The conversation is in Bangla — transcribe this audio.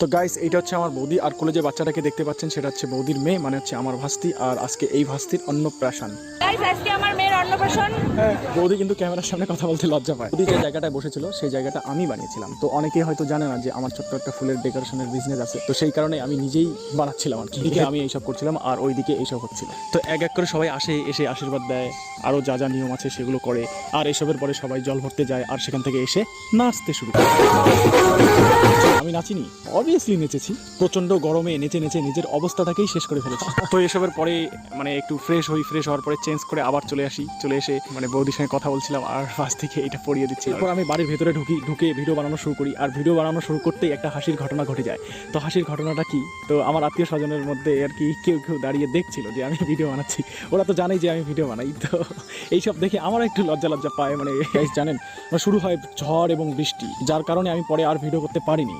তো গাইস, এইটা হচ্ছে আমার বৌদি, আর কোলে যে বাচ্চাটাকে দেখতে পাচ্ছেন সেটা হচ্ছে বৌদির মেয়ে, মানে হচ্ছে আমার ভাস্তি। আর আজকে এই ভাস্তির অন্নপ্রাশন। গাইস, আজকে আমার মেয়ের অন্নপ্রাশন। বৌদি কিন্তু ক্যামেরার সামনে কথা বলতে লজ্জা পায়। বৌদি যে জায়গাটায় বসেছিল সেই জায়গাটা আমি বানিয়েছিলাম। তো অনেকেই হয়তো জানে না যে আমার ছোট্ট একটা ফুলের ডেকোরেশনের বিজনেস আছে, তো সেই কারণে আমি নিজেই বানাচ্ছিলাম আর কি। এদিকে আমি এইসব করছিলাম আর ওইদিকে এইসব হচ্ছিল। তো এক এক করে সবাই আসে, এসে আশীর্বাদ দেয়, আরও যা যা নিয়ম আছে সেগুলো করে। আর এসবের পরে সবাই জল ভরতে যায় আর সেখান থেকে এসে নাচতে শুরু করে। আমি নাচিনি, অবভিয়াসলি নেচেছি। প্রচন্ড গরমে নেচে নেচে নিজের অবস্থাটাকেই শেষ করে ফেলেছি। তো এসবের পরে মানে একটু ফ্রেশ হওয়ার পরে চেঞ্জ করে আবার চলে এসে মানে বৌদির সঙ্গে কথা বলছিলাম আর পাশ থেকে এটা পড়িয়ে দিচ্ছি। এরপর আমি বাড়ির ভেতরে ঢুকে ভিডিও বানানো শুরু করি। আর ভিডিও বানানো শুরু করতেই একটা হাসির ঘটনা ঘটে যায়। তো হাসির ঘটনাটা কি, তো আমার আত্মীয় স্বজনের মধ্যে আর কি কেউ দাঁড়িয়ে দেখছিল যে আমি ভিডিও বানাচ্ছি। ওরা তো জানেই যে আমি ভিডিও বানাই। তো এইসব দেখে আমারও একটু লজ্জা পায়। মানে জানেন, শুরু হয় ঝড় এবং বৃষ্টি, যার কারণে আমি পরে আর ভিডিও করতে পারিনি।